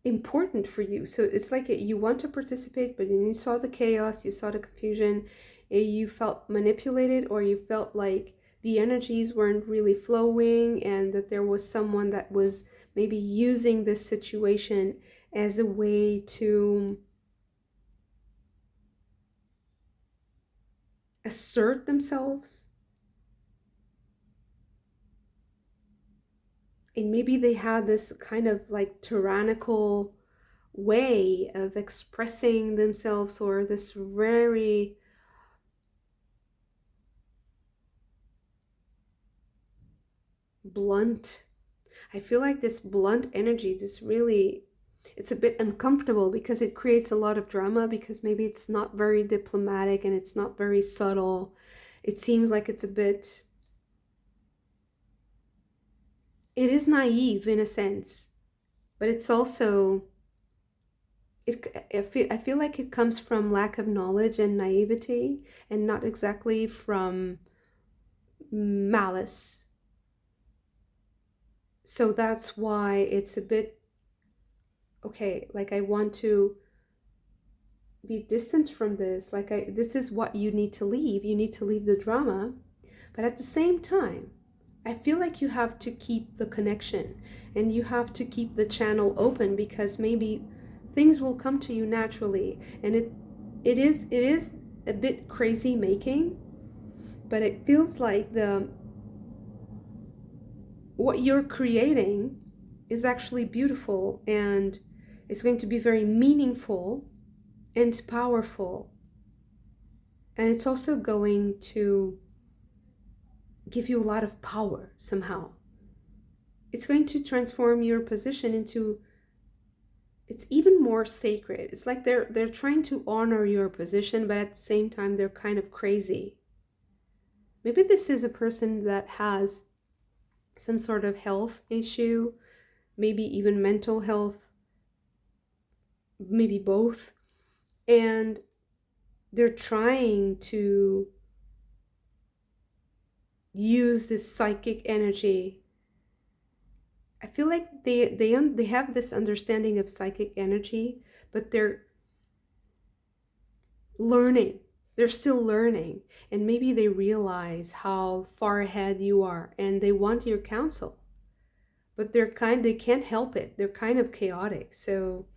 important for you. So it's like you want to participate, but then you saw the chaos, you saw the confusion, you felt manipulated, or you felt like the energies weren't really flowing and that there was someone that was maybe using this situation as a way to assert themselves. And maybe they had this kind of like tyrannical way of expressing themselves, or this very blunt. I feel like this blunt energy, this really, it's a bit uncomfortable because it creates a lot of drama, because maybe it's not very diplomatic and it's not very subtle. It seems like it's a bit, it is naive in a sense, but it's also, I feel like it comes from lack of knowledge and naivety, and not exactly from malice. So that's why it's a bit, okay, like I want to be distant from this. Like this is what you need to leave. You need to leave the drama. But at the same time, I feel like you have to keep the connection and you have to keep the channel open, because maybe things will come to you naturally. And it is a bit crazy making, but it feels like what you're creating is actually beautiful, and it's going to be very meaningful and powerful. And it's also going to give you a lot of power somehow. It's going to transform your position into, it's even more sacred. It's like they're trying to honor your position, but at the same time they're kind of crazy. Maybe this is a person that has some sort of health issue, maybe even mental health, maybe both, and they're trying to use this psychic energy. I feel like they have this understanding of psychic energy, but they're learning. They're still learning, and maybe they realize how far ahead you are and they want your counsel, but they can't help it. They're kind of chaotic. So,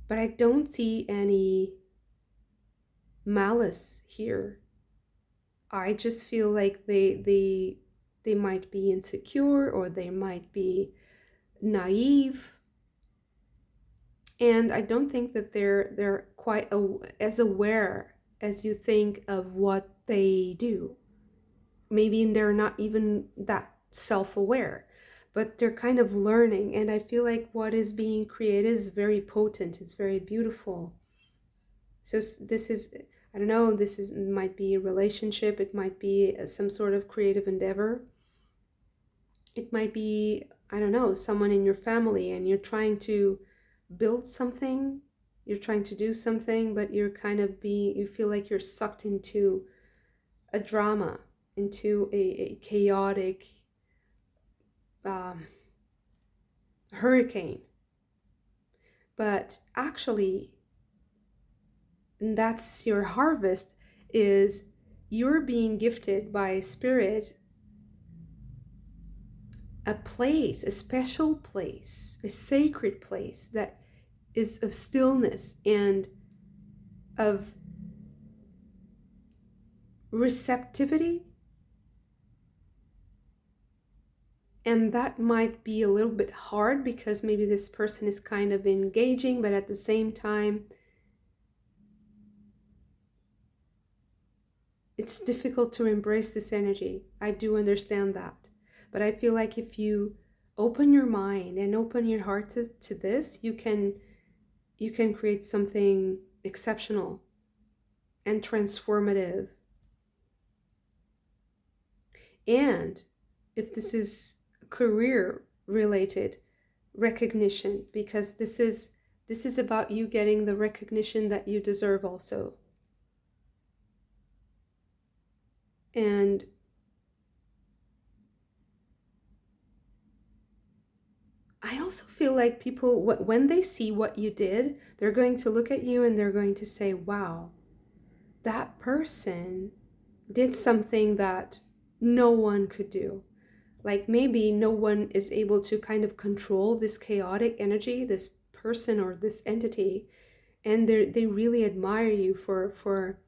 but I don't see any malice here. I just feel like they might be insecure, or they might be naive, and I don't think that they're quite as aware as you think of what they do. Maybe they're not even that self-aware, but they're kind of learning. And I feel like what is being created is very potent, it's very beautiful. So this is, I don't know, this is might be a relationship, it might be some sort of creative endeavor, it might be, I don't know, someone in your family, and you're trying to build something, you're trying to do something, but you're kind of being, you feel like you're sucked into a drama, into a chaotic hurricane. But actually, and that's your harvest, is you're being gifted by spirit a place, a special place, a sacred place that is of stillness and of receptivity. And that might be a little bit hard because maybe this person is kind of engaging, but at the same time, it's difficult to embrace this energy. I do understand that. But I feel like if you open your mind and open your heart to this, you can create something exceptional and transformative. And if this is career related, recognition, because this is about you getting the recognition that you deserve also. And I also feel like people, when they see what you did, they're going to look at you and they're going to say, wow, that person did something that no one could do. Like maybe no one is able to kind of control this chaotic energy, this person or this entity, and they really admire you for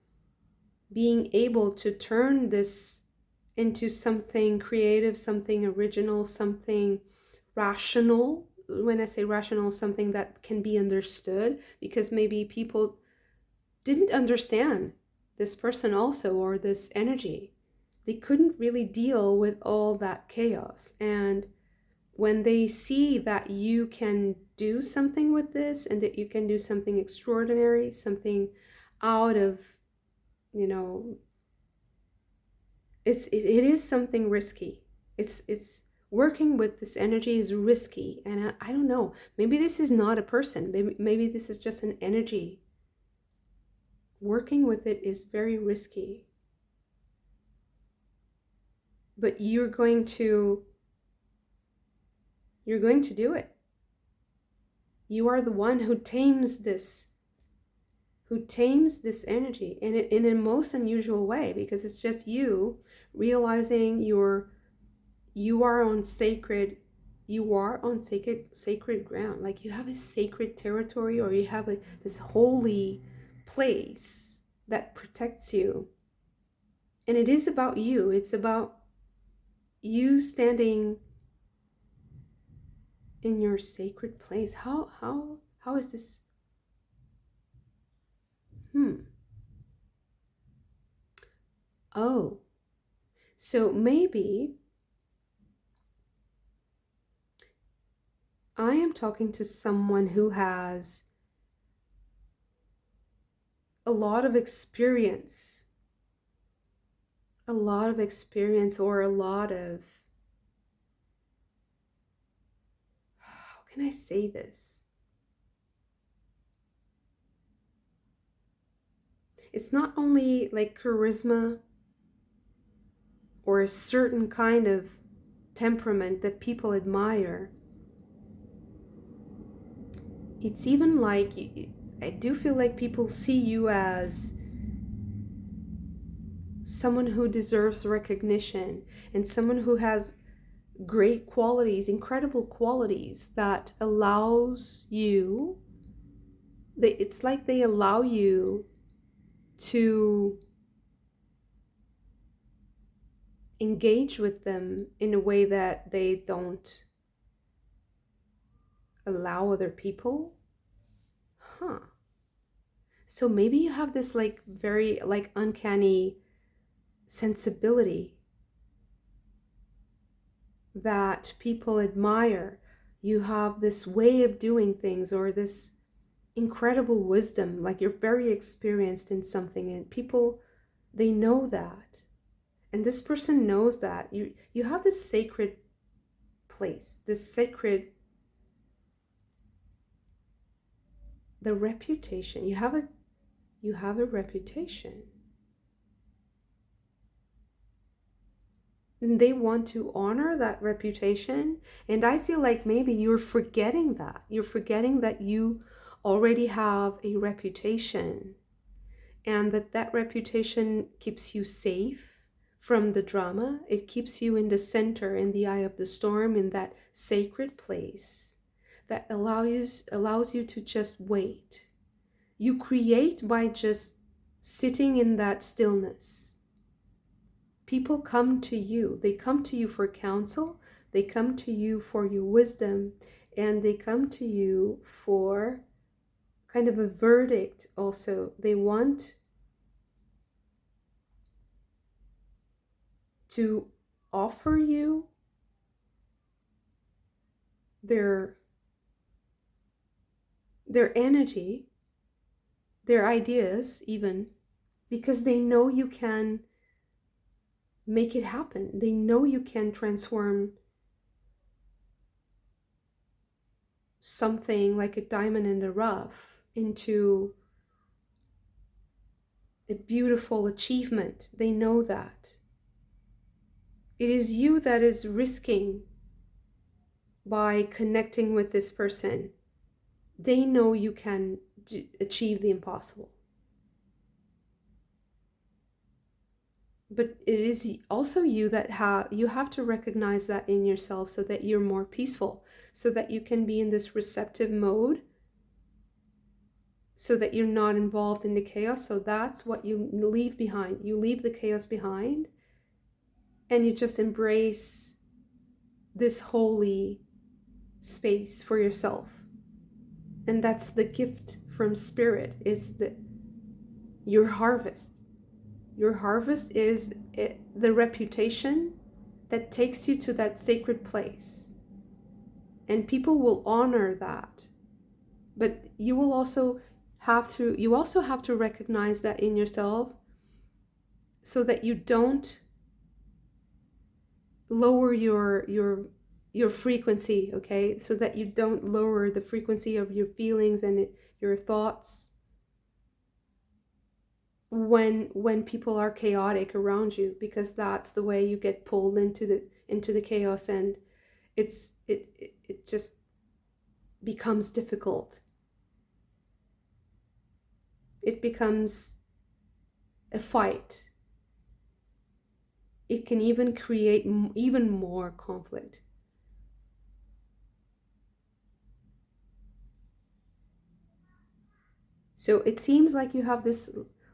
being able to turn this into something creative, something original, something rational. When I say rational, something that can be understood, because maybe people didn't understand this person also, or this energy. They couldn't really deal with all that chaos. And when they see that you can do something with this, and that you can do something extraordinary, something out of, you know, it is something risky. It's working with this energy is risky. And I don't know, maybe this is not a person, maybe this is just an energy. Working with it is very risky. But you're going to do it. You are the one who tames this energy in a most unusual way, because it's just you realizing you are on sacred ground. Like you have a sacred territory, or you have this holy place that protects you. And it is about you. It's about you standing in your sacred place. How is this? Oh, so maybe I am talking to someone who has a lot of experience, or a lot of, how can I say this? It's not only like charisma or a certain kind of temperament that people admire. It's even like, I do feel like people see you as someone who deserves recognition, and someone who has great qualities, incredible qualities that allows you, it's like they allow you to engage with them in a way that they don't allow other people. So maybe you have this like very like uncanny sensibility, that people admire. You have this way of doing things, or this incredible wisdom, like you're very experienced in something, and people, they know that. And this person knows that. You have this sacred place, this sacred, the reputation. You have a reputation. And they want to honor that reputation. And I feel like maybe you're forgetting that. You're forgetting that you already have a reputation, and that reputation keeps you safe from the drama. It keeps you in the center, in the eye of the storm, in that sacred place that allows you to just wait. You create by just sitting in that stillness. People come to you. They come to you for counsel. They come to you for your wisdom. And they come to you for kind of a verdict also. They want to offer you their energy, their ideas even, because they know you can make it happen. They know you can transform something like a diamond in the rough into a beautiful achievement. They know that. It is you that is risking by connecting with this person. They know you can achieve the impossible. But it is also you that you have to recognize that in yourself, so that you're more peaceful, so that you can be in this receptive mode, so that you're not involved in the chaos. So that's what you leave behind. You leave the chaos behind, and you just embrace this holy space for yourself. And that's the gift from spirit, is your harvest. Your harvest is the reputation that takes you to that sacred place. And people will honor that. But you also have to recognize that in yourself, so that you don't lower your frequency, okay? So that you don't lower the frequency of your feelings and your thoughts when people are chaotic around you, because that's the way you get pulled into the chaos, and it just becomes difficult. It becomes a fight. It can even create even more conflict. So it seems like you have this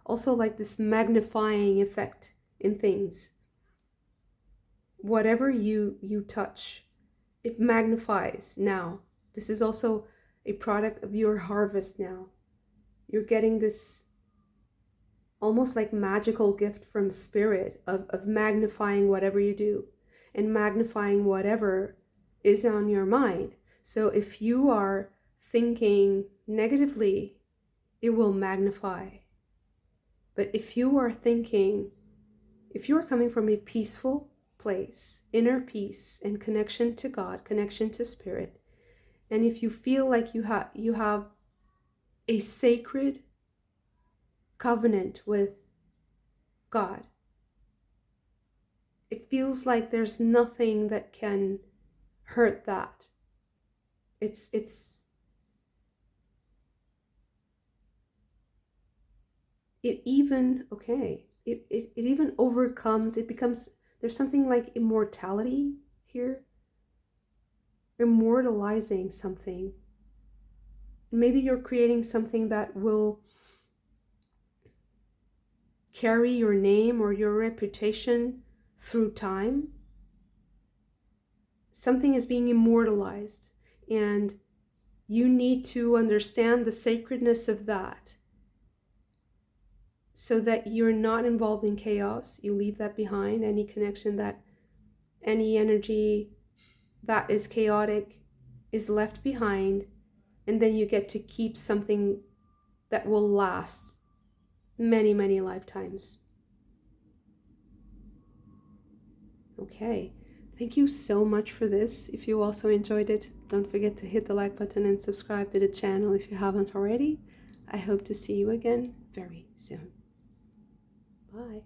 also, like this magnifying effect in things. Whatever you touch, it magnifies now. This is also a product of your harvest now. You're getting this almost like magical gift from spirit of magnifying whatever you do, and magnifying whatever is on your mind. So if you are thinking negatively, it will magnify. But if you are coming from a peaceful place, inner peace and connection to God, connection to spirit, and if you feel like you have a sacred covenant with God, it feels like there's nothing that can hurt that. It even overcomes, it becomes, there's something like immortality here, immortalizing something. Maybe you're creating something that will carry your name or your reputation through time. Something is being immortalized, and you need to understand the sacredness of that, so that you're not involved in chaos. You leave that behind, any connection, that any energy that is chaotic is left behind, and then you get to keep something that will last many, many lifetimes. Okay, thank you so much for this. If you also enjoyed it, don't forget to hit the like button and subscribe to the channel if you haven't already. I hope to see you again very soon. Bye.